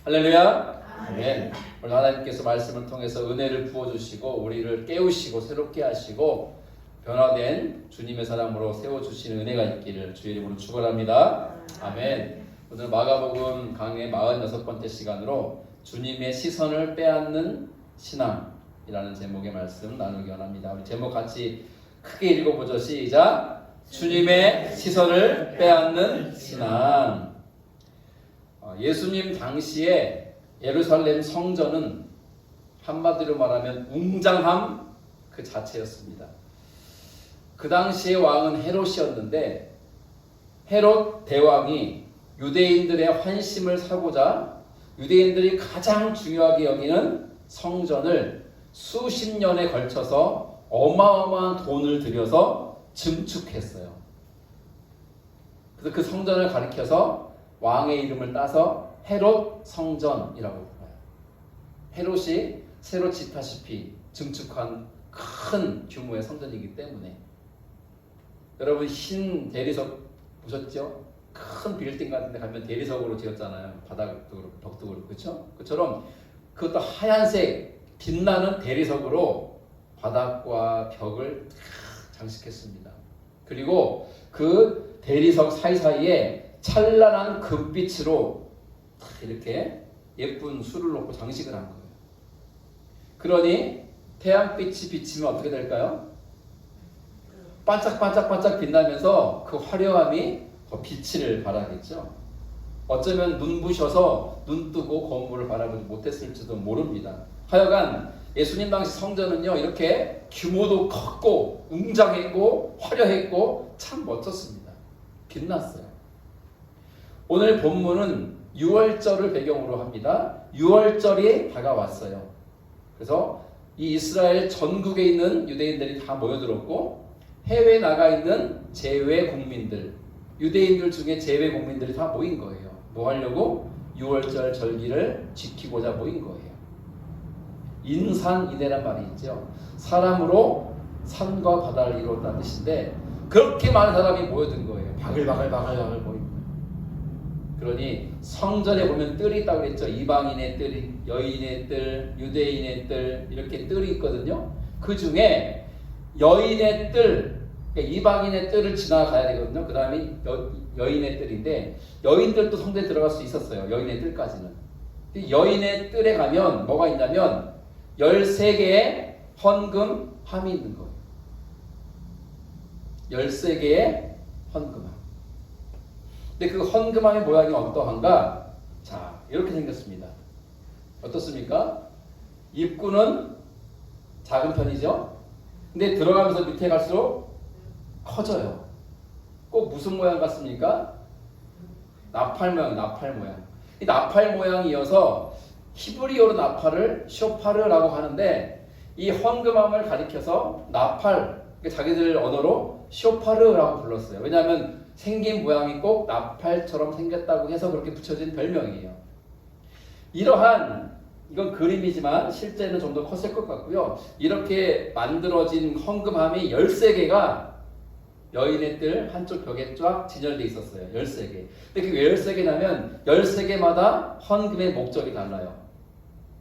할렐루야. 아멘. 오늘 하나님께서 말씀을 통해서 은혜를 부어주시고 우리를 깨우시고 새롭게 하시고 변화된 주님의 사람으로 세워주시는 은혜가 있기를 주의 이름으로 축원합니다. 아멘. 오늘 마가복음 강의 46번째 시간으로 주님의 시선을 빼앗는 신앙이라는 제목의 말씀 나누기 원합니다. 우리 제목 같이 크게 읽어보죠. 시작. 주님의 시선을 빼앗는 신앙. 예수님 당시에 예루살렘 성전은 한마디로 말하면 웅장함 그 자체였습니다. 그 당시의 왕은 헤롯이었는데 헤롯 대왕이 유대인들의 환심을 사고자 유대인들이 가장 중요하게 여기는 성전을 수십 년에 걸쳐서 어마어마한 돈을 들여서 증축했어요. 그래서 그 성전을 가리켜서 왕의 이름을 따서 헤롯 성전이라고 불러요. 헤롯이 새로 짓다시피 증축한 큰 규모의 성전이기 때문에. 여러분 흰 대리석 보셨죠? 큰 빌딩 같은 데 가면 대리석으로 지었잖아요. 바닥도 그렇고 벽도 그렇고 그렇죠? 그처럼 그것도 하얀색 빛나는 대리석으로 바닥과 벽을 장식했습니다. 그리고 그 대리석 사이사이에 찬란한 금빛으로 이렇게 예쁜 술을 놓고 장식을 한 거예요. 그러니 태양빛이 비치면 어떻게 될까요? 반짝반짝반짝 빛나면서 그 화려함이 더 빛을 발하겠죠. 어쩌면 눈부셔서 눈 뜨고 건물을 바라보지 못했을지도 모릅니다. 하여간 예수님 당시 성전은요 이렇게 규모도 컸고 웅장했고 화려했고 참 멋졌습니다. 빛났어요. 오늘 본문은 유월절을 배경으로 합니다. 유월절이 다가왔어요. 그래서 이 이스라엘 전국에 있는 유대인들이 다 모여들었고 해외에 나가 있는 재외 국민들, 유대인들 중에 재외 국민들이 다 모인 거예요. 뭐 하려고? 유월절 절기를 지키고자 모인 거예요. 인산이대란 말이 있죠. 사람으로 산과 바다를 이루었다는 뜻인데 그렇게 많은 사람이 모여든 거예요. 바글바글 모인 거예요. 그러니 성전에 보면 뜰이 있다고 그랬죠. 이방인의 뜰, 여인의 뜰, 유대인의 뜰 이렇게 뜰이 있거든요. 그 중에 여인의 뜰, 그러니까 이방인의 뜰을 지나가야 되거든요. 그 다음에 여인의 뜰인데 여인들도 성전에 들어갈 수 있었어요. 여인의 뜰까지는. 여인의 뜰에 가면 뭐가 있냐면 13개의 헌금함이 있는 거예요. 13개의 헌금함. 근데 그 헌금함의 모양이 어떠한가? 자, 이렇게 생겼습니다. 어떻습니까? 입구는 작은 편이죠? 근데 들어가면서 밑에 갈수록 커져요. 꼭 무슨 모양 같습니까? 나팔 모양. 이 나팔 모양이어서 히브리어로 나팔을 쇼파르라고 하는데 이 헌금함을 가리켜서 나팔, 자기들 언어로 쇼파르라고 불렀어요. 왜냐하면 생긴 모양이 꼭 나팔처럼 생겼다고 해서 그렇게 붙여진 별명이에요. 이러한, 이건 그림이지만 실제는 좀 더 컸을 것 같고요. 이렇게 만들어진 헌금함이 13개가 여인의 뜰 한쪽 벽에 쫙 진열되어 있었어요. 13개. 근데 그게 왜 13개냐면 13개마다 헌금의 목적이 달라요.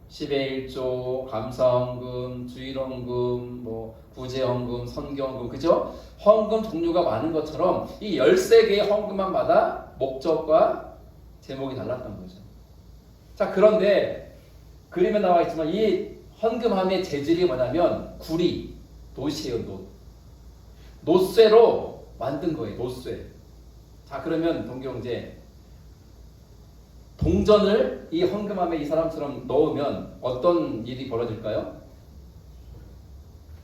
10의 1조, 감사헌금, 주일헌금, 구제헌금, 선교헌금, 그죠? 헌금 종류가 많은 것처럼 이 13개의 헌금함마다 목적과 제목이 달랐던 거죠. 자, 그런데 그림에 나와 있지만 이 헌금함의 재질이 뭐냐면 구리, 놋이에요, 놋쇠로 만든 거예요, 놋쇠. 자, 그러면 동경제 동전을 이 헌금함에 이 사람처럼 넣으면 어떤 일이 벌어질까요?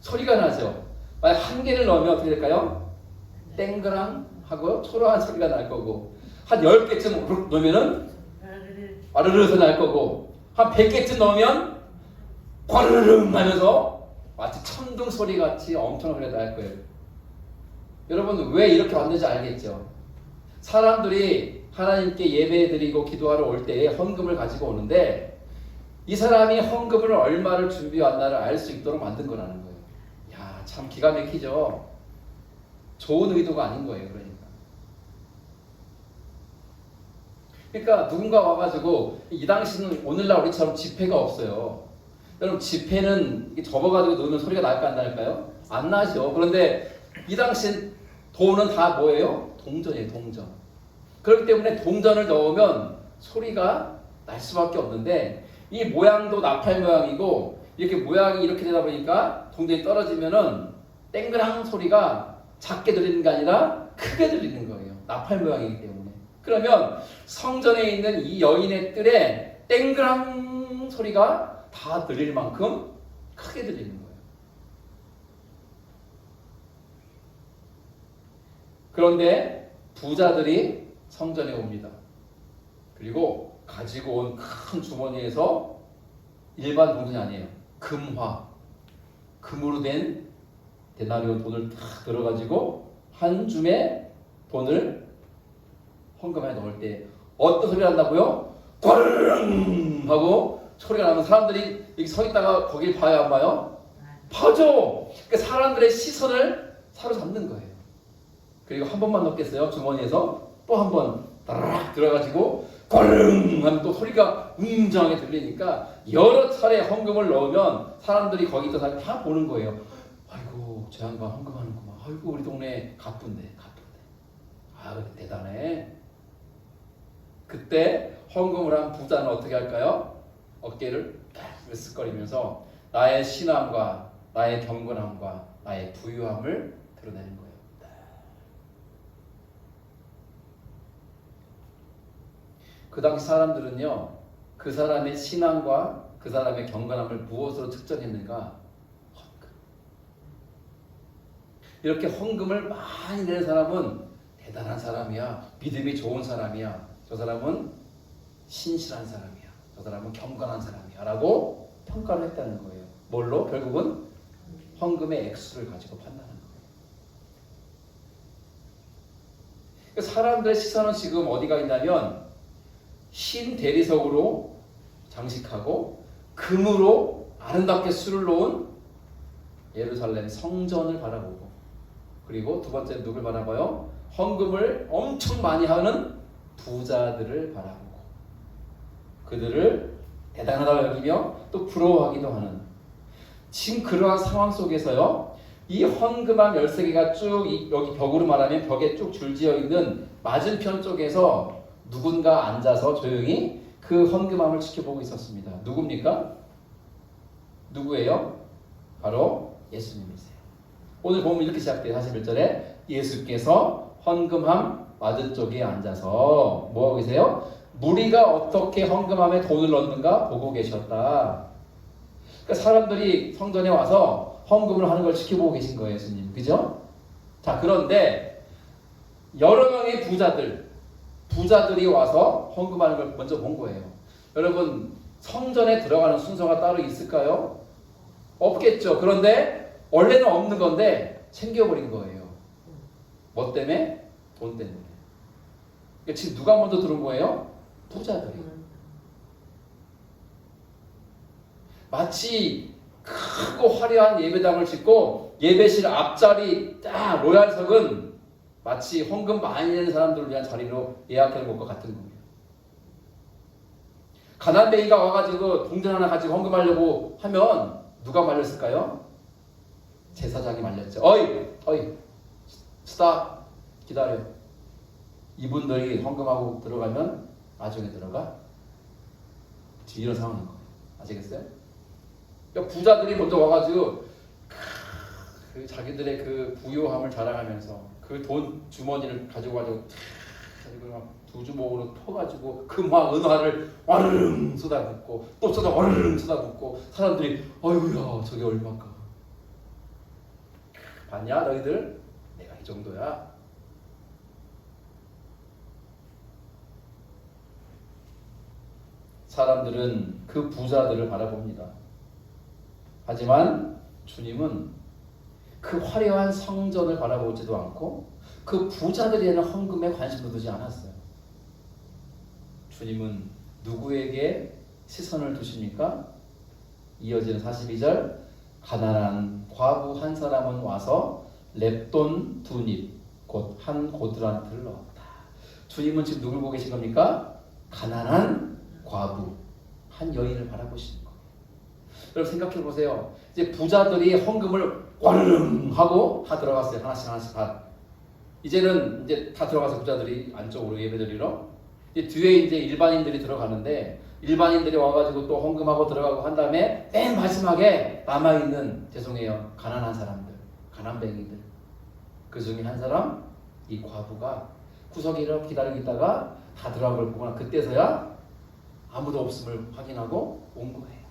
소리가 나죠. 만약 한 개를 넣으면 어떻게 될까요? 땡그랑 하고 초라한 소리가 날 거고 한 10개쯤 넣으면은 와르르 소리 날 거고 한 100개쯤 넣으면 과르르 하면서 마치 천둥 소리 같이 엄청난 소리가 날 거예요. 여러분 왜 이렇게 왔는지 알겠죠? 사람들이 하나님께 예배드리고 기도하러 올 때에 헌금을 가지고 오는데 이 사람이 헌금을 얼마를 준비해왔나를 알 수 있도록 만든 거라는 거예요. 야, 참 기가 막히죠? 좋은 의도가 아닌 거예요. 그러니까 그러니까 누군가 와가지고 이 당시는 오늘날 우리처럼 지폐가 없어요. 여러분 지폐는 이렇게 접어가지고 넣으면 소리가 날까 안 날까요? 안 나죠. 그런데 이 당시 돈은 다 뭐예요? 동전이에요. 동전. 그렇기 때문에 동전을 넣으면 소리가 날 수밖에 없는데 이 모양도 나팔 모양이고 이렇게 모양이 이렇게 되다 보니까 동전이 떨어지면은 땡그랑 소리가 작게 들리는 게 아니라 크게 들리는 거예요. 나팔 모양이기 때문에. 그러면 성전에 있는 이 여인의 뜰에 땡그랑 소리가 다 들릴 만큼 크게 들리는 거예요. 그런데 부자들이 성전에 옵니다. 그리고 가지고 온 큰 주머니에서 일반 동전이 아니에요. 금화, 금으로 된 데나리온 돈을 탁 들어가지고 한 줌의 돈을 헌금에 넣을 때 어떤 소리가 난다고요? 꽝 하고 소리가 나면 사람들이 여기 서 있다가 거길 봐요, 안 봐요? 봐죠. 그러니까 사람들의 시선을 사로잡는 거예요. 그리고 한 번만 넣겠어요. 주머니에서 또 한 번 따락 들어가지고 꽝 하면 또 소리가 웅장하게 들리니까 여러 차례 헌금을 넣으면 사람들이 거기 있던 사람이 다 보는 거예요. 아이고 저 양반 헌금하는구만. 아이고 우리 동네 가쁜데. 아 대단해. 그때 헌금을 한 부자는 어떻게 할까요? 어깨를 으쓱거리면서 나의 신앙과 나의 경건함과 나의 부유함을 드러내는 거예요. 그 당시 사람들은요, 그 사람의 신앙과 그 사람의 경건함을 무엇으로 측정했는가? 헌금. 이렇게 헌금을 많이 내는 사람은 대단한 사람이야. 믿음이 좋은 사람이야. 저 사람은 신실한 사람이야. 저 사람은 경건한 사람이야. 라고 평가를 했다는 거예요. 뭘로? 결국은 헌금의 액수를 가지고 판단하는 거예요. 사람들의 시선은 지금 어디가 있냐면 흰 대리석으로 장식하고 금으로 아름답게 술을 놓은 예루살렘 성전을 바라보고, 그리고 두 번째 누굴 바라봐요? 헌금을 엄청 많이 하는 부자들을 바라보고 그들을 대단하다고 여기며 또 부러워하기도 하는, 지금 그러한 상황 속에서요, 이 헌금함 13개가 쭉 여기 벽으로 말하면 벽에 쭉 줄지어 있는 맞은편 쪽에서 누군가 앉아서 조용히 그 헌금함을 지켜보고 있었습니다. 누굽니까? 누구예요? 바로 예수님이세요. 오늘 보면 이렇게 시작돼요. 41절에 예수께서 헌금함 맞은쪽에 앉아서 뭐하고 계세요? 무리가 어떻게 헌금함에 돈을 넣는가 보고 계셨다. 그러니까 사람들이 성전에 와서 헌금을 하는 걸 지켜보고 계신 거예요. 예수님. 그죠? 자, 그런데 여러 명의 부자들이 와서 헌금하는 걸 먼저 본 거예요. 여러분, 성전에 들어가는 순서가 따로 있을까요? 없겠죠. 그런데 원래는 없는 건데 챙겨버린 거예요. 뭐 때문에? 돈 때문에. 그러니까 지금 누가 먼저 들어온 거예요? 부자들이. 마치 크고 화려한 예배당을 짓고 예배실 앞자리 딱 로얄석은 마치 헌금 많이 내는 사람들을 위한 자리로 예약해 놓은 것과 같은 겁니다. 가난뱅이가 와가지고 동전 하나 가지고 헌금하려고 하면 누가 말렸을까요? 제사장이 말렸죠. 어이, 스탑, 기다려. 이분들이 헌금하고 들어가면 나중에 들어가. 지금 이런 상황인 거예요. 아시겠어요? 그러니까 부자들이 먼저 와가지고 자기들의 그 부유함을 자랑하면서 그 돈 주머니를 가지고 막 두 주먹으로 퍼가지고 금화 은화를 와르릉 쏟아붓고 또 와르릉 쏟아붓고 사람들이 아이고야 저게 얼마인가. 봤냐 너희들? 내가 이 정도야. 사람들은 그 부자들을 바라봅니다. 하지만 주님은 그 화려한 성전을 바라보지도 않고 그 부자들이 하는 헌금에 관심도 두지 않았어요. 주님은 누구에게 시선을 두십니까? 이어지는 42절, 가난한 과부 한 사람은 와서 렙돈 2닙 곧 한 고드란트를 넣었다. 주님은 지금 누굴 보고 계신 겁니까? 가난한 과부, 한 여인을 바라보시는 거예요. 여러분 생각해 보세요. 이제 부자들이 헌금을 꽝 하고 다 들어갔어요. 하나씩 다. 이제는 이제 다 들어가서 부자들이 안쪽으로 예배드리러. 이제 뒤에 이제 일반인들이 들어가는데 일반인들이 와가지고 또 헌금하고 들어가고 한 다음에 맨 마지막에 남아있는, 죄송해요, 가난한 사람들, 가난뱅이들. 그 중에 한 사람, 이 과부가 구석에 이렇게 기다리고 있다가 다 들어간 걸 보거나 그때서야 아무도 없음을 확인하고 온 거예요.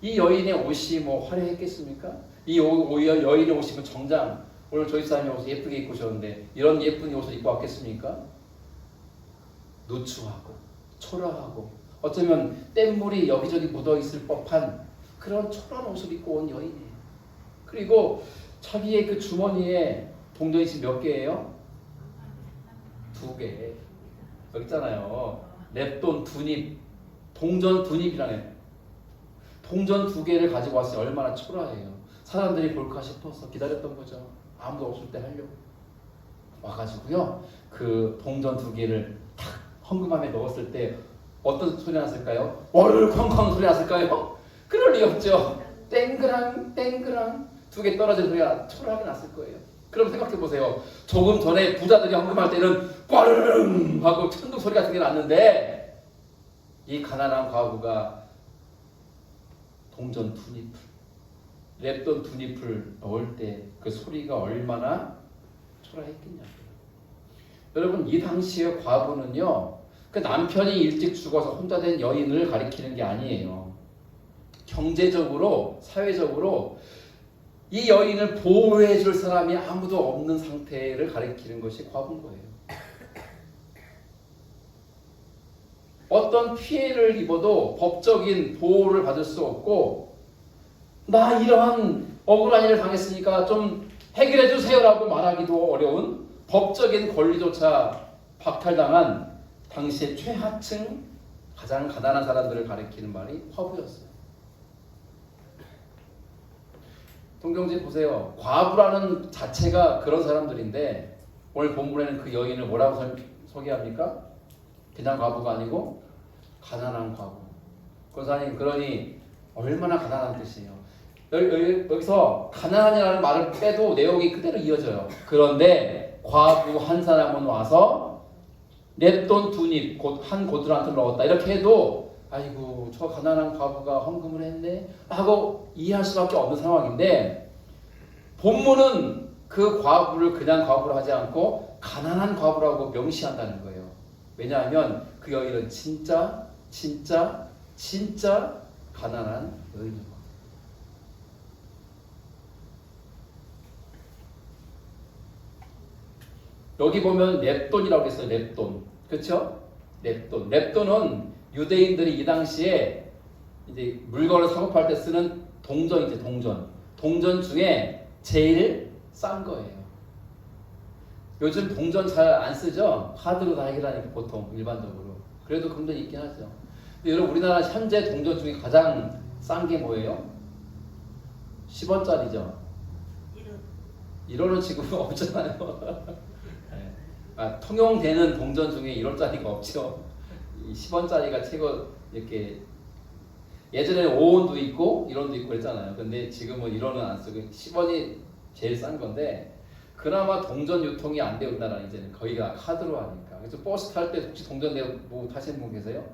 이 여인의 옷이 뭐 화려했겠습니까? 이 여인의 옷이 정장, 오늘 저희 사람이 옷을 예쁘게 입고 오셨는데 이런 예쁜 옷을 입고 왔겠습니까? 누추하고 초라하고 어쩌면 뗏물이 여기저기 묻어있을 법한 그런 초라한 옷을 입고 온 여인이에요. 그리고 자기의 그 주머니에 동전이 지금 몇 개예요? 2개. 여기 있잖아요. 랩돈 2닙, 동전 2닙이라네. 동전 2개를 가지고 왔어요. 얼마나 초라해요. 사람들이 볼까 싶어서 기다렸던 거죠. 아무도 없을 때 하려고. 와가지고요. 그 동전 2개를 탁 헌금함에 넣었을 때 어떤 소리 났을까요? 월쾅쾅 소리 났을까요? 그럴 리 없죠. 땡그랑 땡그랑 2개 떨어진 소리가 초라하게 났을 거예요. 그럼 생각해 보세요. 조금 전에 부자들이 헌금할 때는 꽈르릉 하고 천둥 소리 같은 게 났는데 이 가난한 과부가 동전 2닙을, 랩돈 2닙을 넣을 때 그 소리가 얼마나 초라했겠냐고요. 여러분, 이 당시의 과부는요, 그 남편이 일찍 죽어서 혼자 된 여인을 가리키는 게 아니에요. 경제적으로, 사회적으로 이 여인을 보호해 줄 사람이 아무도 없는 상태를 가리키는 것이 과부인 거예요. 어떤 피해를 입어도 법적인 보호를 받을 수 없고, 나 이러한 억울한 일을 당했으니까 좀 해결해 주세요라고 말하기도 어려운 법적인 권리조차 박탈당한 당시의 최하층 가장 가난한 사람들을 가리키는 말이 과부였어요. 동경지 보세요. 과부라는 자체가 그런 사람들인데 오늘 본문에는 그 여인을 뭐라고 소개합니까? 그냥 과부가 아니고 가난한 과부. 권사님, 그러니 얼마나 가난한 뜻이에요. 여기서 가난한이라는 말을 빼도 내용이 그대로 이어져요. 그런데 과부 한 사람은 와서 냅돈 2닙, 곧 한 고드란트를 넣었다. 이렇게 해도 아이고 저 가난한 과부가 헌금을 했네 하고 이해할 수밖에 없는 상황인데, 본문은 그 과부를 그냥 과부로 하지 않고 가난한 과부라고 명시한다는 거예요. 왜냐하면 그 여인은 진짜 가난한 여인이고. 여기 보면 랩돈이라고 했어요. 랩돈. 그렇죠? 랩돈. 랩돈은 유대인들이 이 당시에 이제 물건을 사고 팔 때 쓰는 동전이죠. 동전 중에 제일 싼 거예요. 요즘 동전 잘 안 쓰죠? 카드로 다 해결하니까 보통 일반적으로. 그래도 금전 있긴 하죠. 근데 여러분, 우리나라 현재 동전 중에 가장 싼 게 뭐예요? 10원짜리죠. 1원은 지금 없잖아요. 통용되는 동전 중에 1원짜리가 없죠. 10원짜리가 최고. 이렇게 예전에는 5원도 있고 1원도 있고 그랬잖아요. 근데 지금은 1원은 안 쓰고 10원이 제일 싼 건데, 그나마 동전 유통이 안 되는 나라는 이제는 거의가 카드로 하니까. 그래서 버스 탈 때 혹시 동전 내고 타시는 분 계세요?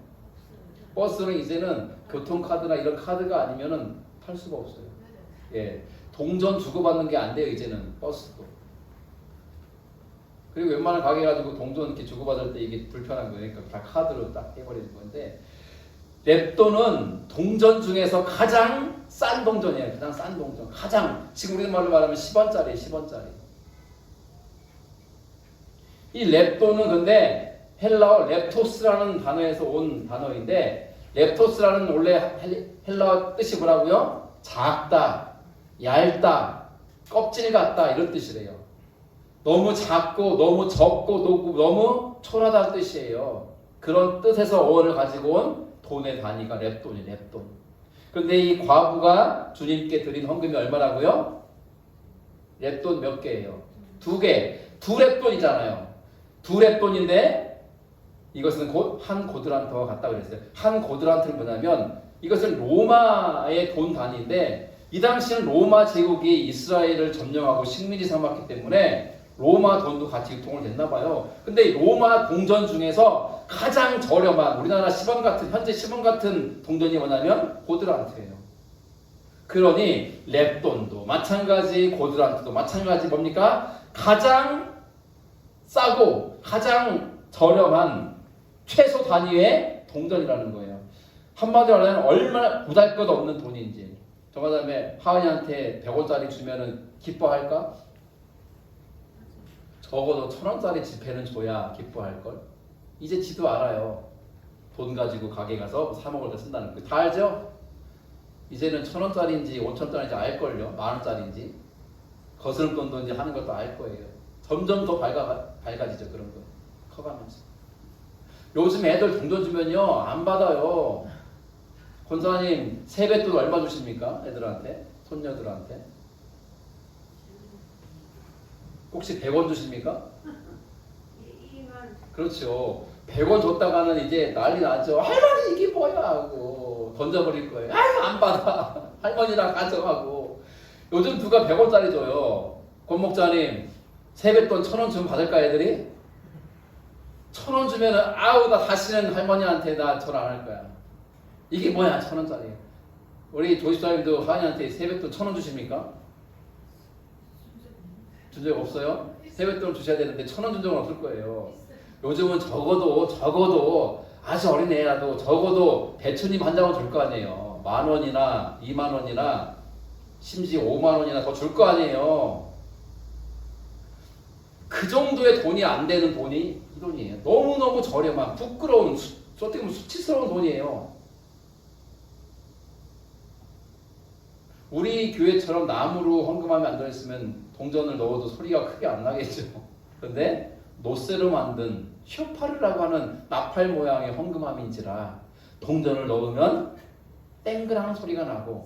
버스는 이제는 교통카드나 이런 카드가 아니면은 탈 수가 없어요. 예, 동전 주고받는 게 안 돼요. 이제는 버스도. 그리고 웬만한 가게 가지고 동전 이렇게 주고받을 때 이게 불편한 거니까 다 카드로 딱 해버리는 건데, 랩돈은 동전 중에서 가장 싼 동전이에요. 가장 싼 동전. 지금 우리말로 말하면 10원짜리. 이 랩돈은 근데 헬라어 랩토스라는 단어에서 온 단어인데, 랩토스라는 원래 헬라어 뜻이 뭐라고요? 작다, 얇다, 껍질 같다, 이런 뜻이래요. 너무 작고 너무 적고 너무 초라다는 뜻이에요. 그런 뜻에서 어원을 가지고 온 돈의 단위가 랩돈이 랩돈. 그런데 이 과부가 주님께 드린 헌금이 얼마라고요? 랩돈 몇 개예요? 2개. 2랩돈이잖아요. 2랩돈인데 이것은 곧 한 고드란트와 같다 그랬어요. 한 고드란트는 뭐냐면 이것은 로마의 돈 단위인데 이 당시는 로마 제국이 이스라엘을 점령하고 식민지 삼았기 때문에 로마 돈도 같이 유통을 됐나 봐요. 근데 이 로마 동전 중에서 가장 저렴한 우리나라 10원 같은 현재 10원 같은 동전이 뭐냐면 고드란트예요. 그러니 랩돈도 마찬가지, 고드란트도 마찬가지 뭡니까? 가장 싸고 가장 저렴한 최소 단위의 동전이라는 거예요. 한마디로 말하면 얼마나 보잘것없는 돈인지. 저 다음에 하은이한테 100원짜리 주면은 기뻐할까? 적어도 1000원짜리 지폐는 줘야 기뻐할걸? 이제 지도 알아요. 돈 가지고 가게 가서 사 먹을 때 쓴다는 거. 다 알죠? 이제는 1000원짜리인지 5000원짜리인지 알걸요. 만원짜리인지 거스름돈인지 하는 것도 알 거예요. 점점 더 밝아지죠. 그런 거 커가면서. 요즘 애들 동전 주면요 안 받아요. 권사님 세뱃돈 얼마 주십니까? 애들한테? 손녀들한테? 혹시 100원 주십니까? 그렇죠. 100원 줬다가는 이제 난리 나죠. 할머니 이게 뭐야 하고 던져버릴 거예요. 아유 안 받아. 할머니랑 가져가고. 요즘 누가 100원짜리 줘요. 권 목사님 세뱃돈 1000원 주면 받을까 애들이? 1000원 주면은 아우 나 다시는 할머니한테 나 전화 안 할 거야. 이게 뭐야 1000원짜리. 우리 조집사님도 하은이한테 세뱃돈 1000원 주십니까? 준 적 없어요? 세뱃돈 주셔야 되는데 1000원 준 적은 없을 거예요. 요즘은 적어도 아주 어린 애라도 적어도 배추님 한 장은 줄 거 아니에요. 10,000원이나 20,000원이나 심지어 50,000원이나 더 줄 거 아니에요. 그 정도의 돈이 안 되는 돈이 이 돈이에요. 너무너무 저렴한 부끄러운 어떻게 보면 수치스러운 돈이에요. 우리 교회처럼 나무로 헌금하면 안 들어있으면 동전을 넣어도 소리가 크게 안 나겠죠. 그런데 노쇠로 만든 쇼파르라고 하는 나팔 모양의 헌금함인지라 동전을 넣으면 땡그랑 소리가 나고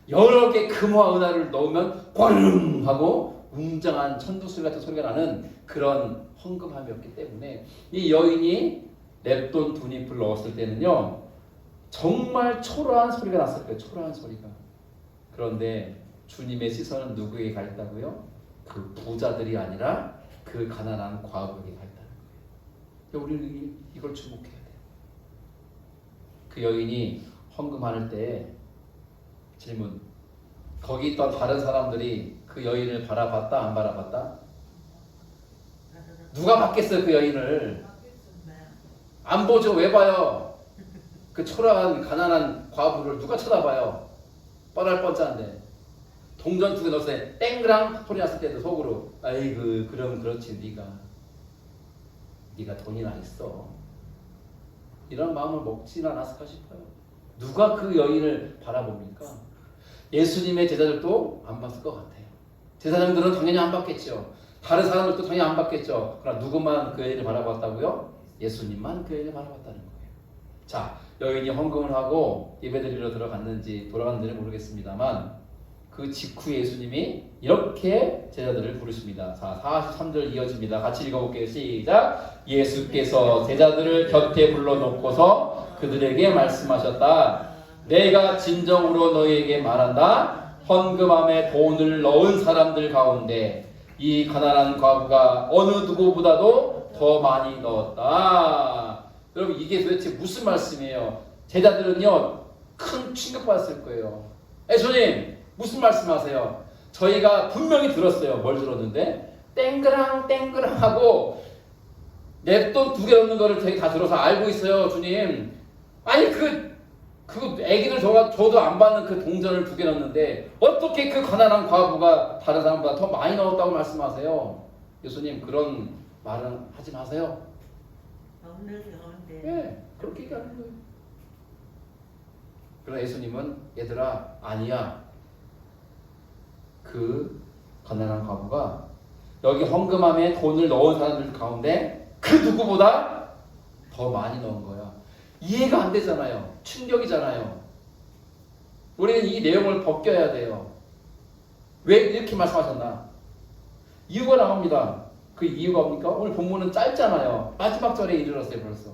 여러 개 금화 은하를 넣으면 꽝 하고 웅장한 천둥소리 같은 소리가 나는 그런 헌금함이었기 때문에 이 여인이 랩돈 두 잎을 넣었을 때는요 정말 초라한 소리가 났을 거예요. 초라한 소리가. 그런데 주님의 시선은 누구에게 가 있다고요? 그 부자들이 아니라 그 가난한 과부에게 가 있다는 거예요. 우리는 이걸 주목해야 돼요. 그 여인이 헌금할 때 질문. 거기 있던 다른 사람들이 그 여인을 바라봤다 안 바라봤다? 누가 봤겠어요 그 여인을? 안 보죠. 왜 봐요? 그 초라한 가난한 과부를 누가 쳐다봐요? 뻔할 뻔짠데 동전 2개 넣었을 때 땡그랑 소리 났을 때도 속으로 아이고 그럼 그렇지 네가 돈이나 있어 이런 마음을 먹진 않았을까 싶어요. 누가 그 여인을 바라봅니까? 예수님의 제자들도 안 봤을 것 같아요. 제사장들은 당연히 안 봤겠죠. 다른 사람들도 당연히 안 봤겠죠. 그러나 누구만 그 여인을 바라봤다고요? 예수님만 그 여인을 바라봤다는 거예요. 자, 여인이 헌금을 하고 예배드리러 들어갔는지 돌아갔는지는 모르겠습니다만 그 직후 예수님이 이렇게 제자들을 부르십니다. 자, 43절 이어집니다. 같이 읽어볼게요. 시작. 예수께서 제자들을 곁에 불러놓고서 그들에게 말씀하셨다. 내가 진정으로 너희에게 말한다. 헌금함에 돈을 넣은 사람들 가운데 이 가난한 과부가 어느 누구보다도 더 많이 넣었다. 여러분 이게 도대체 무슨 말씀이에요? 제자들은요 큰 충격받았을 거예요. 예수님 무슨 말씀하세요? 저희가 분명히 들었어요. 뭘 들었는데? 땡그랑 하고 냅돈 2개 넣는 거를 저희 다 들어서 알고 있어요. 주님 아니 그 애기들 줘도 안 받는 그 동전을 2개 넣었는데 어떻게 그 가난한 과부가 다른 사람보다 더 많이 넣었다고 말씀하세요? 예수님 그런 말은 하지 마세요. 네, 그렇게 얘기하는 거예요. 그러나 예수님은 얘들아 아니야. 그 가난한 과부가 여기 헌금함에 돈을 넣은 사람들 가운데 그 누구보다 더 많이 넣은 거야. 이해가 안 되잖아요. 충격이잖아요. 우리는 이 내용을 벗겨야 돼요. 왜 이렇게 말씀하셨나? 이유가 나옵니다. 그 이유가 뭡니까? 오늘 본문은 짧잖아요. 마지막 절에 이르렀어요 벌써.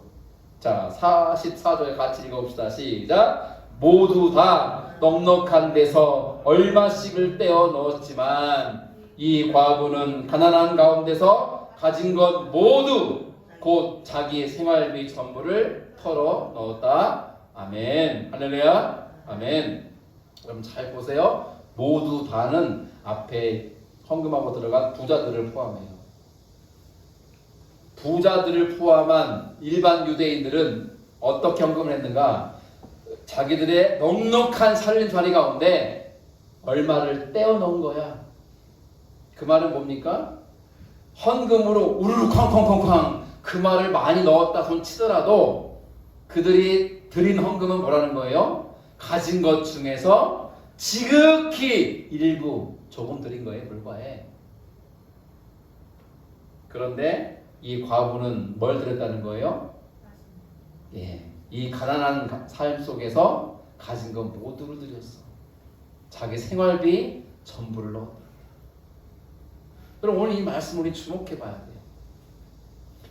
자, 44절 같이 읽어봅시다. 시작. 모두 다 넉넉한 데서 얼마씩을 떼어 넣었지만 이 과부는 가난한 가운데서 가진 것 모두 곧 자기의 생활비 전부를 털어 넣었다. 아멘. 할렐루야. 아멘. 그럼 잘 보세요. 모두 다는 앞에 헌금하고 들어간 부자들을 포함해요. 부자들을 포함한 일반 유대인들은 어떻게 헌금을 했는가? 자기들의 넉넉한 살림살이 가운데 얼마를 떼어 넣은 거야. 그 말은 뭡니까? 헌금으로 우르르 쾅쾅쾅쾅 그 말을 많이 넣었다 손 치더라도 그들이 드린 헌금은 뭐라는 거예요? 가진 것 중에서 지극히 일부 조금 드린 거에 불과해. 그런데 이 과부는 뭘 드렸다는 거예요? 예, 이 가난한 삶 속에서 가진 것 모두를 드렸어. 자기 생활비 전부를 넣었다. 그럼 오늘 이 말씀 우리 주목해 봐야 돼요.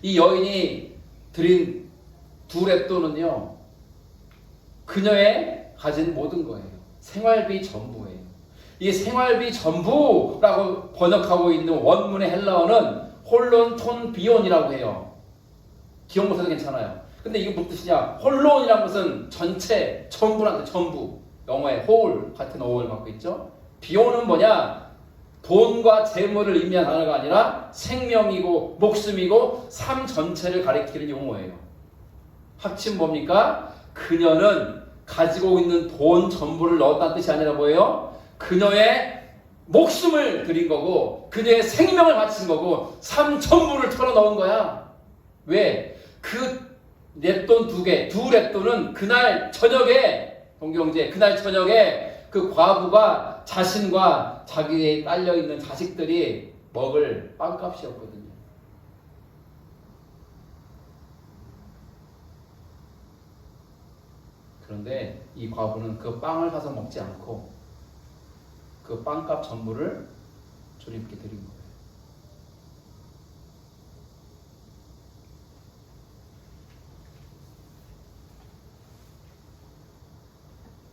이 여인이 드린 두 렙돈은요, 그녀의 가진 모든 거예요. 생활비 전부예요. 이 생활비 전부라고 번역하고 있는 원문의 헬라어는 홀론 톤 비온이라고 해요. 기억 못해도 괜찮아요. 근데 이게 무슨 뜻이냐? 홀론이라는 것은 전체, 전부란 뜻, 전부. 영어의 whole 같은 어원을 갖고 있죠. 비온은 뭐냐? 돈과 재물을 의미한 단어가 아니라 생명이고 목숨이고 삶 전체를 가리키는 용어예요. 합친 뭡니까? 그녀는 가지고 있는 돈 전부를 넣었다는 뜻이 아니라 뭐예요? 그녀의 목숨을 드린 거고 그녀의 생명을 바친 거고 삶 전부를 털어 넣은 거야. 왜? 그 랩돈 두 랩돈은 그날 저녁에 동경제 그날 저녁에 그 과부가 자신과 자기의 딸려있는 자식들이 먹을 빵값이었거든요. 그런데 이 과부는 그 빵을 사서 먹지 않고 그 빵값 전부를 주님께 드린 거예요.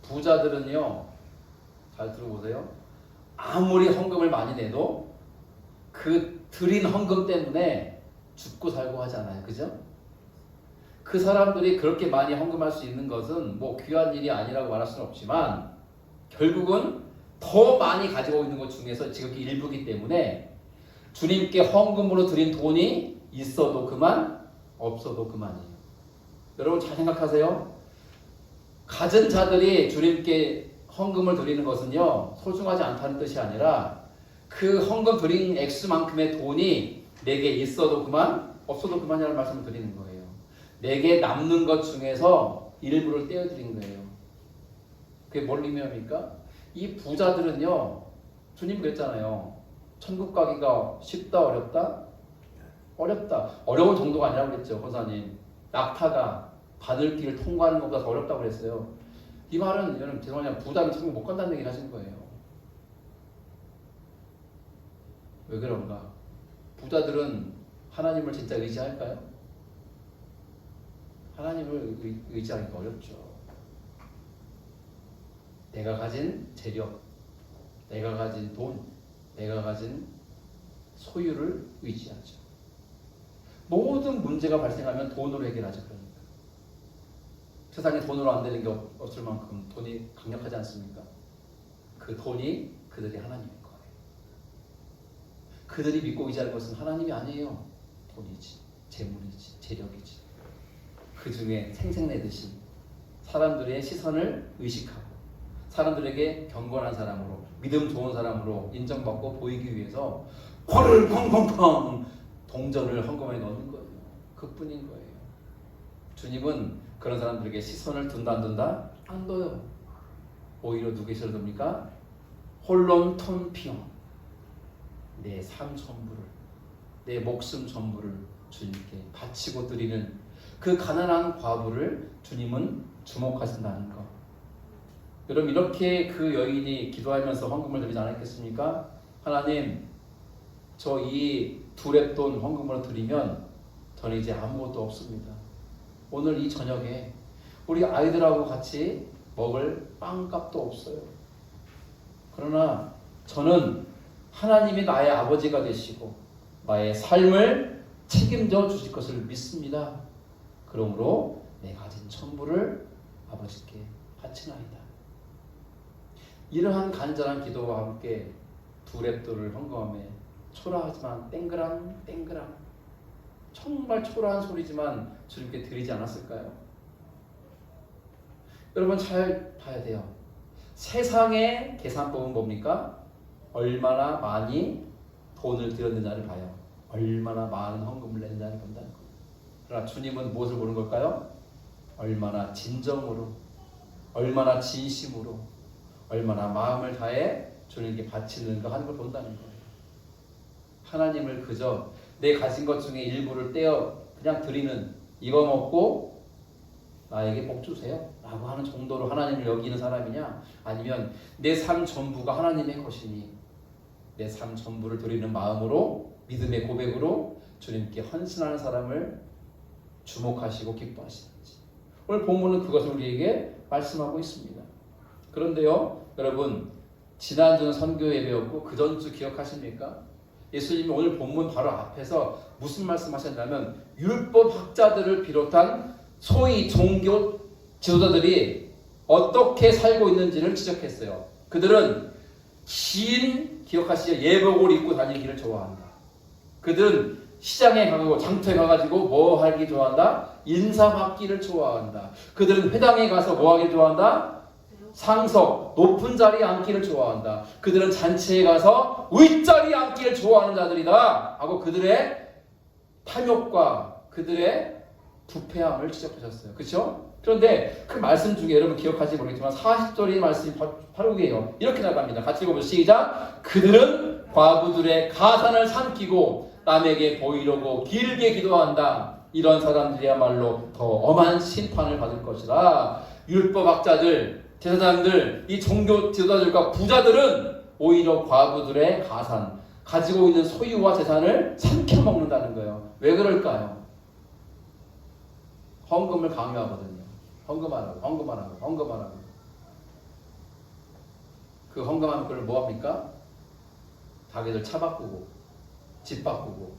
부자들은요, 잘 들어보세요. 아무리 헌금을 많이 내도 그 드린 헌금 때문에 죽고 살고 하잖아요. 그죠? 그 사람들이 그렇게 많이 헌금할 수 있는 것은 뭐 귀한 일이 아니라고 말할 수는 없지만 결국은 더 많이 가지고 있는 것 중에서 지극히 일부기 때문에 주님께 헌금으로 드린 돈이 있어도 그만, 없어도 그만이에요. 여러분 잘 생각하세요. 가진 자들이 주님께 헌금을 드리는 것은요, 소중하지 않다는 뜻이 아니라 그 헌금 드린 액수만큼의 돈이 내게 있어도 그만, 없어도 그만이라는 말씀을 드리는 거예요. 내게 남는 것 중에서 일부를 떼어드린 거예요. 그게 뭘 의미합니까? 이 부자들은요, 주님 그랬잖아요. 천국 가기가 쉽다, 어렵다? 어렵다. 어려운 정도가 아니라고 그랬죠, 권사님. 낙타가 바늘길을 통과하는 것보다 더 어렵다고 그랬어요. 이 말은 여러분 죄송하지만 부자는 천국 못 간다는 얘기를 하신 거예요. 왜 그런가? 부자들은 하나님을 진짜 의지할까요? 하나님을 의지하기가 어렵죠. 내가 가진 재력, 내가 가진 돈, 내가 가진 소유를 의지하죠. 모든 문제가 발생하면 돈으로 해결하죠. 그러니까 세상에 돈으로 안 되는 게 없을 만큼 돈이 강력하지 않습니까? 그 돈이 그들이 하나님인 거예요. 그들이 믿고 의지하는 것은 하나님이 아니에요. 돈이지, 재물이지, 재력이지. 그 중에 생색내듯이 사람들의 시선을 의식하고 사람들에게 경건한 사람으로, 믿음 좋은 사람으로 인정받고 보이기 위해서 화를 펑펑펑 동전을 헌금에 넣는 거예요. 그뿐인 거예요. 주님은 그런 사람들에게 시선을 둔다 안 둔다? 안 둬요. 오히려 누구에게 둡니까? 홀론 톤 피용. 내 삶 전부를, 내 목숨 전부를 주님께 바치고 드리는 그 가난한 과부를 주님은 주목하신다는 것. 여러분 이렇게 그 여인이 기도하면서 헌금을 드리지 않았겠습니까? 하나님, 저 이 두 렙돈 헌금으로 드리면 저는 이제 아무것도 없습니다. 오늘 이 저녁에 우리 아이들하고 같이 먹을 빵값도 없어요. 그러나 저는 하나님이 나의 아버지가 되시고 나의 삶을 책임져 주실 것을 믿습니다. 그러므로 내 가진 전부를 아버지께 바치나이다. 이러한 간절한 기도와 함께 두 랩도를 헌금함에 초라하지만 땡그랑 땡그랑 정말 초라한 소리지만 주님께 드리지 않았을까요? 여러분 잘 봐야 돼요. 세상의 계산법은 뭡니까? 얼마나 많이 돈을 들였느냐를 봐요. 얼마나 많은 헌금을 냈느냐를 본다는 거예요. 그러나 주님은 무엇을 보는 걸까요? 얼마나 진정으로, 얼마나 진심으로, 얼마나 마음을 다해 주님께 바치는가 하는 걸 본다는 거예요. 하나님을 그저 내 가진 것 중에 일부를 떼어 그냥 드리는, 이거 먹고 나에게 복 주세요 라고 하는 정도로 하나님을 여기는 사람이냐, 아니면 내 삶 전부가 하나님의 것이니 내 삶 전부를 드리는 마음으로 믿음의 고백으로 주님께 헌신하는 사람을 주목하시고 기뻐하시는지, 오늘 본문은 그것을 우리에게 말씀하고 있습니다. 그런데요 여러분, 지난주는 선교 예배였고 그 전주 기억하십니까? 예수님이 오늘 본문 바로 앞에서 무슨 말씀하셨냐면 율법학자들을 비롯한 소위 종교 지도자들이 어떻게 살고 있는지를 지적했어요. 그들은 긴, 기억하시죠? 예복을 입고 다니기를 좋아한다. 그들은 시장에 가고 장터에 가가지고 뭐 하기 좋아한다? 인사받기를 좋아한다. 그들은 회당에 가서 뭐 하기 좋아한다? 상석, 높은 자리에 앉기를 좋아한다. 그들은 잔치에 가서 윗자리에 앉기를 좋아하는 자들이다 하고 그들의 탐욕과 그들의 부패함을 지적하셨어요. 그렇죠? 그런데 그 말씀 중에 여러분 기억하시지 모르겠지만 40절의 말씀이 바로 위에요. 이렇게 나갑니다. 같이 읽어보시죠. 시작! 그들은 과부들의 가산을 삼키고 남에게 보이려고 길게 기도한다. 이런 사람들이야말로 더 엄한 심판을 받을 것이라. 율법학자들, 제사장들, 이 종교 지도자들과 부자들은 오히려 과부들의 가산, 가지고 있는 소유와 재산을 삼켜먹는다는 거예요. 왜 그럴까요? 헌금을 강요하거든요. 헌금하라고, 헌금하라고, 헌금하라고. 그 헌금하면 그걸 뭐합니까? 자기들 차 바꾸고 집 바꾸고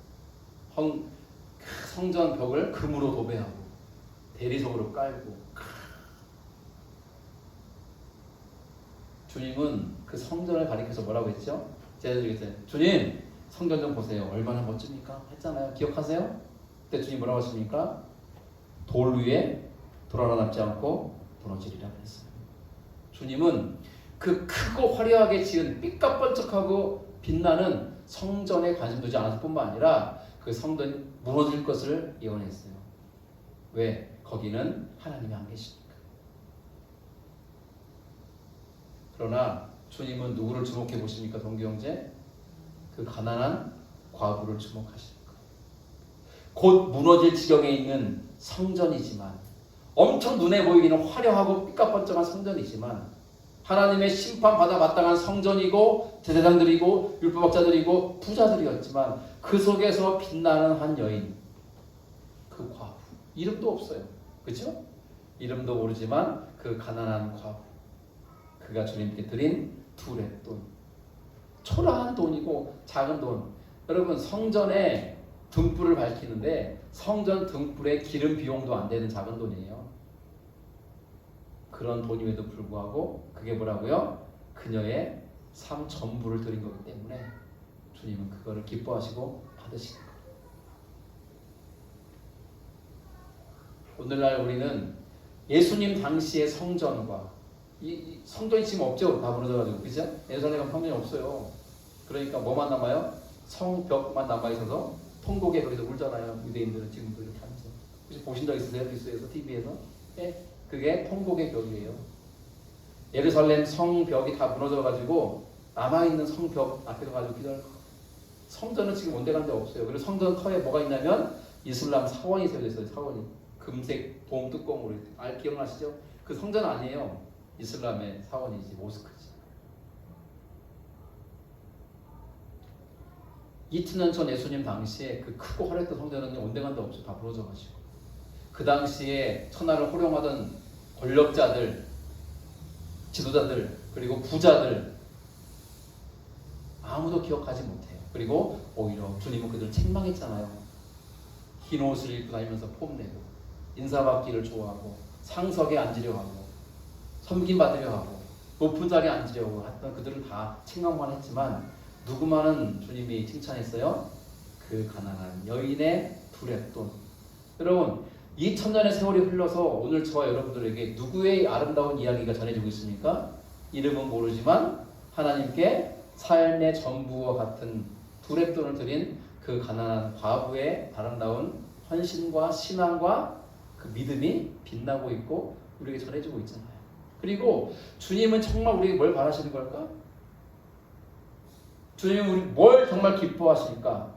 성전 벽을 금으로 도배하고 대리석으로 깔고. 주님은 그 성전을 가리켜서 뭐라고 했죠? 제자들에게 주님 성전 좀 보세요. 얼마나 멋집니까? 했잖아요. 기억하세요? 그때 주님 뭐라고 하십니까? 돌 위에 돌 하나 남지 않고 무너지리라 했어요. 주님은 그 크고 화려하게 지은 삐까뻔쩍하고 빛나는 성전에 관심 두지 않았을 뿐만 아니라 그 성전이 무너질 것을 예언했어요. 왜? 거기는 하나님이 안 계시니까. 그러나 주님은 누구를 주목해 보십니까? 동교형제? 그 가난한 과부를 주목하십니까? 곧 무너질 지경에 있는 성전이지만, 엄청 눈에 보이기는 화려하고 삐까뻔쩍한 성전이지만 하나님의 심판받아 마땅한 성전이고 제사장들이고 율법학자들이고 부자들이었지만 그 속에서 빛나는 한 여인, 그 과부, 이름도 없어요. 그렇죠? 이름도 모르지만 그 가난한 과부, 그가 주님께 드린 두 랩돈, 초라한 돈이고 작은 돈. 여러분 성전에 등불을 밝히는데 성전 등불에 기름 비용도 안 되는 작은 돈이에요. 그런 돈임에도 불구하고 그게 뭐라고요? 그녀의 삶 전부를 드린 거기 때문에 주님은 그거를 기뻐하시고 받으시는 거예요. 오늘날 우리는 예수님 당시의 성전과 이 성전이 지금 없죠. 다 무너져가지고, 그죠? 예루살렘 성전이 없어요. 그러니까 뭐만 남아요? 성벽만 남아있어서 통곡에 거기서 울잖아요. 유대인들은 지금도 이렇게 하면서. 혹시 보신 적 있으세요? 뉴스에서, TV에서? 네? 그게 통곡의 벽이에요. 예루살렘 성벽이 다 무너져가지고 남아있는 성벽 앞에 가가지고 기도할 거예요. 성전은 지금 온데간데 없어요. 그리고 성전 터에 뭐가 있냐면 이슬람 사원이 세워져 있어요. 사원이 금색 돔 뚜껑으로. 기억나시죠? 그 성전 아니에요. 이슬람의 사원이지, 모스크지. 이튿날 전 예수님 당시에 그 크고 화려했던 성전은 온데간데 없이 다 무너져가지고 그 당시에 천하를 호령하던 권력자들, 지도자들, 그리고 부자들 아무도 기억하지 못해요. 그리고 오히려 주님은 그들을 책망했잖아요. 흰 옷을 입고 다니면서 폼내고 인사받기를 좋아하고 상석에 앉으려 하고 섬김받으려 하고 높은 자리에 앉으려고 했던 그들은 다 책망만 했지만 누구만은 주님이 칭찬했어요? 그 가난한 여인의 두랫돈. 여러분, 2000년의 세월이 흘러서 오늘 저와 여러분들에게 누구의 아름다운 이야기가 전해지고 있습니까? 이름은 모르지만 하나님께 삶의 전부와 같은 두랫돈을 드린 그 가난한 과부의 아름다운 헌신과 신앙과 그 믿음이 빛나고 있고 우리에게 전해지고 있잖아요. 그리고 주님은 정말 우리에게 뭘 바라시는 걸까? 주님은 우리 뭘 정말 기뻐하실까?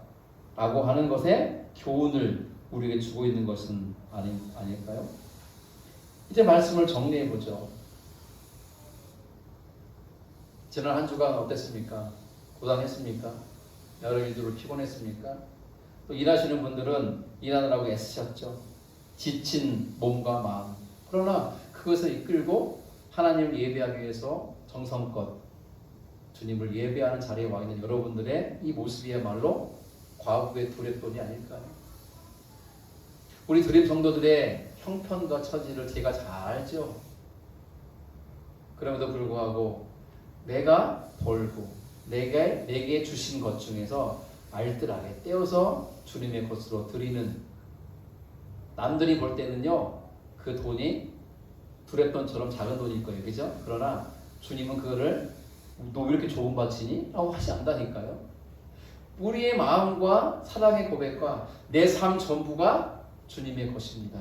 라고 하는 것에 교훈을 우리에게 주고 있는 것은 아닐까요? 이제 말씀을 정리해보죠. 지난 한 주간 어땠습니까? 고단했습니까? 여러 일들로 피곤했습니까? 또 일하시는 분들은 일하느라고 애쓰셨죠. 지친 몸과 마음. 그러나 그것을 이끌고 하나님을 예배하기 위해서 정성껏 주님을 예배하는 자리에 와 있는 여러분들의 이 모습이야말로 과부의 두랫돈이 아닐까요? 우리 드림 성도들의 형편과 처지를 제가 잘 알죠. 그럼에도 불구하고 내가 벌고 내게 주신 것 중에서 알뜰하게 떼어서 주님의 것으로 드리는, 남들이 볼 때는요 그 돈이 두랫돈처럼 작은 돈일 거예요, 그죠? 그러나 주님은 그거를 너 왜 이렇게 좋은 밭이니? 라고 하지 않다니까요. 우리의 마음과 사랑의 고백과 내 삶 전부가 주님의 것입니다.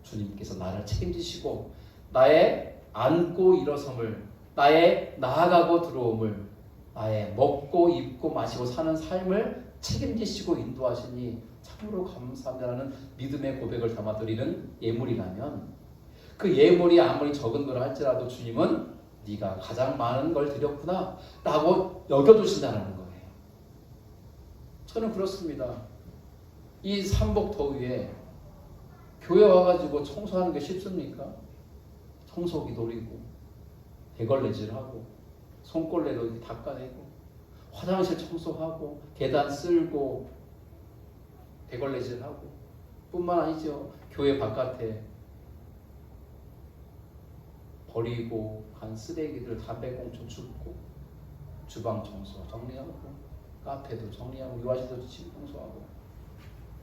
주님께서 나를 책임지시고 나의 앉고 일어섬을, 나의 나아가고 들어옴을, 나의 먹고 입고 마시고 사는 삶을 책임지시고 인도하시니 참으로 감사합니다라는 믿음의 고백을 담아드리는 예물이라면, 그 예물이 아무리 적은 거라 할지라도 주님은 네가 가장 많은 걸 드렸구나 라고 여겨주신다는 거예요. 저는 그렇습니다. 이 삼복 더위에 교회 와가지고 청소하는 게 쉽습니까? 청소기 돌리고 대걸레질하고 손걸레로 이렇게 닦아내고 화장실 청소하고 계단 쓸고 대걸레질하고 뿐만 아니죠. 교회 바깥에 버리고 간 쓰레기들 담배꽁초 줍고 주방 청소 정리하고 카페도 정리하고 유아실도 청소하고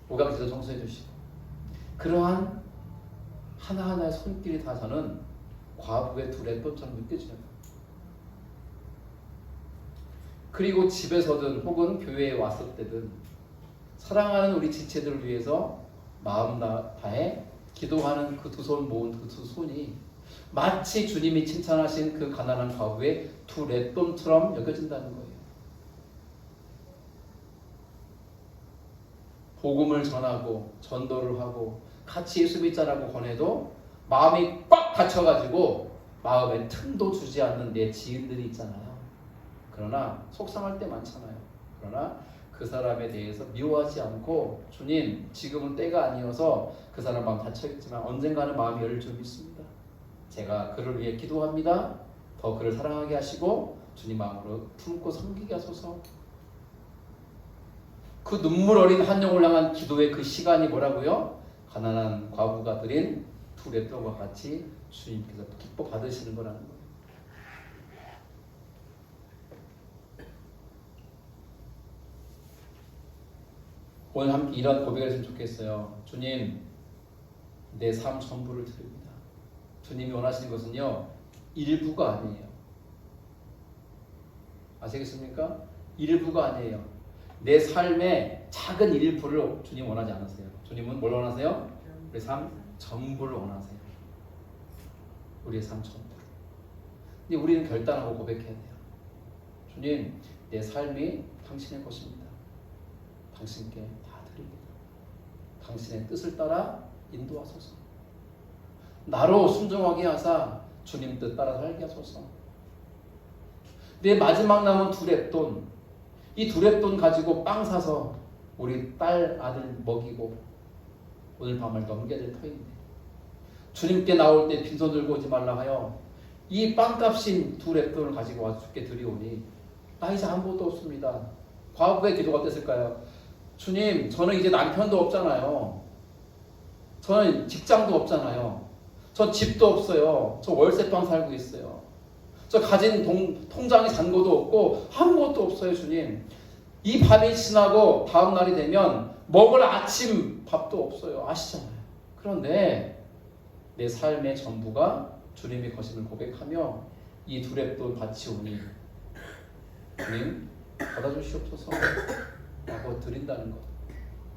오감실도 청소해 주시고, 그러한 하나하나의 손길이 다 저는 과부의 두랫돈처럼 느껴져요. 그리고 집에서든 혹은 교회에 왔을 때든 사랑하는 우리 지체들을 위해서 마음 다해 기도하는 그 두 손 모은 그 두 손이 마치 주님이 칭찬하신 그 가난한 과부의 두랫돈처럼 여겨진다는 거예요. 복음을 전하고 전도를 하고 같이 예수 믿자라고 권해도 마음이 꽉 닫혀가지고 마음에 틈도 주지 않는 내 지인들이 있잖아요. 그러나 속상할 때 많잖아요. 그러나 그 사람에 대해서 미워하지 않고 주님 지금은 때가 아니어서 그 사람 마음 닫혀있지만 언젠가는 마음이 열릴 줄 믿습니다. 제가 그를 위해 기도합니다. 더 그를 사랑하게 하시고 주님 마음으로 품고 섬기게 하소서. 그 눈물 어린 한 영혼을 향한 기도의 그 시간이 뭐라고요? 가난한 과부가 드린 두랫돈과 같이 주님께서 기뻐 받으시는 거라는 거예요. 오늘 함께 이런 고백을 했으면 좋겠어요. 주님, 내 삶 전부를 드립니다. 주님이 원하시는 것은요, 일부가 아니에요. 아시겠습니까? 일부가 아니에요. 내 삶의 작은 일부를 주님 원하지 않으세요. 주님은 뭘 원하세요? 우리 삶 전부를 원하세요. 우리의 삶 전부를. 근데 우리는 결단하고 고백해야 돼요. 주님, 내 삶이 당신의 것입니다. 당신께 다 드립니다. 당신의 뜻을 따라 인도하소서. 나로 순종하게 하사 주님 뜻 따라 살게 하소서. 내 마지막 남은 두랫돈, 이 두랫돈 가지고 빵 사서 우리 딸 아들 먹이고 오늘 밤을 넘겨야 될 터인데 주님께 나올 때 빈손 들고 오지 말라 하여 이 빵값인 2랩돈을 가지고 와서 주께 드리오니 나 이제 아무것도 없습니다. 과부의 기도가 어땠을까요? 주님, 저는 이제 남편도 없잖아요. 저는 직장도 없잖아요. 저 집도 없어요. 저 월세방 살고 있어요. 저 가진 통장에 잔고도 없고 아무것도 없어요, 주님. 이 밤이 지나고 다음 날이 되면 먹을 아침 밥도 없어요. 아시잖아요. 그런데 내 삶의 전부가 주님의 것임을 고백하며 이 2랩돈 바치오니 주님 받아주시옵소서 라고 드린다는 것.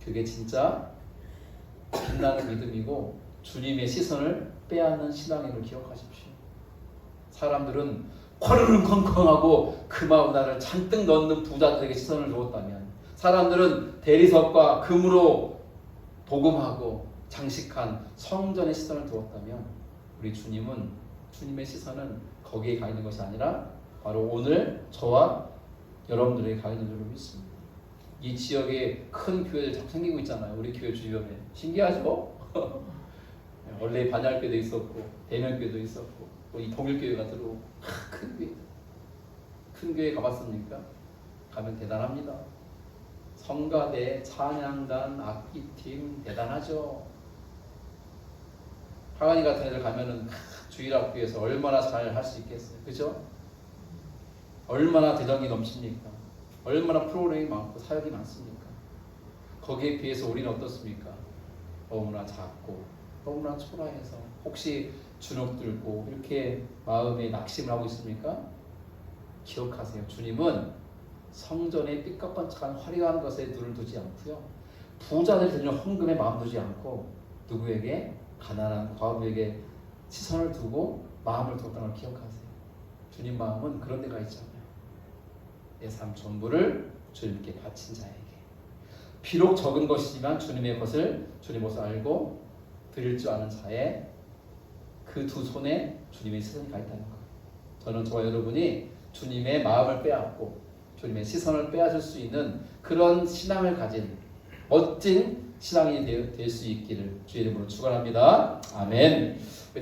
그게 진짜 빛나는 믿음이고 주님의 시선을 빼앗는 신앙임을 기억하십시오. 사람들은 화르릉컹컹하고 그 마음나를 잔뜩 넣는 부자들에게 시선을 두었다면, 사람들은 대리석과 금으로 도금하고 장식한 성전에 시선을 두었다면, 우리 주님은, 주님의 시선은 거기에 가 있는 것이 아니라 바로 오늘 저와 여러분들에게 가 있는 줄로 믿습니다. 이 지역에 큰 교회들 자꾸 생기고 있잖아요. 우리 교회 주변에. 신기하죠? 원래 반야교회도 있었고 대면교회도 있었고 이 동일교회가 들어오고 큰 교회. 큰 교회 가봤습니까? 가면 대단합니다. 성가대, 찬양단, 악기팀 대단하죠. 하간이 같은 애들 가면은 주일학교에서 얼마나 잘 할 수 있겠어요. 그죠? 얼마나 대정이 넘칩니까? 얼마나 프로그램이 많고 사역이 많습니까? 거기에 비해서 우리는 어떻습니까? 너무나 작고 너무나 초라해서 혹시 주눅 들고 이렇게 마음에 낙심을 하고 있습니까? 기억하세요. 주님은 성전의 삐까뻔쩍한 화려한 것에 눈을 두지 않고요. 부자들 드리는 헌금에 마음 두지 않고 누구에게? 가난한 과부에게 시선을 두고 마음을 두었다는 걸 기억하세요. 주님 마음은 그런 데가 있잖아요. 내 삶 전부를 주님께 바친 자에게, 비록 적은 것이지만 주님의 것을 알고 드릴 줄 아는 자의 그 두 손에 주님의 시선이 가 있다는 거예요. 저는 저와 여러분이 주님의 마음을 빼앗고 주님의 시선을 빼앗을 수 있는 그런 신앙을 가진 멋진 신앙이 될 수 있기를 주의 이름으로 축원합니다. 아멘.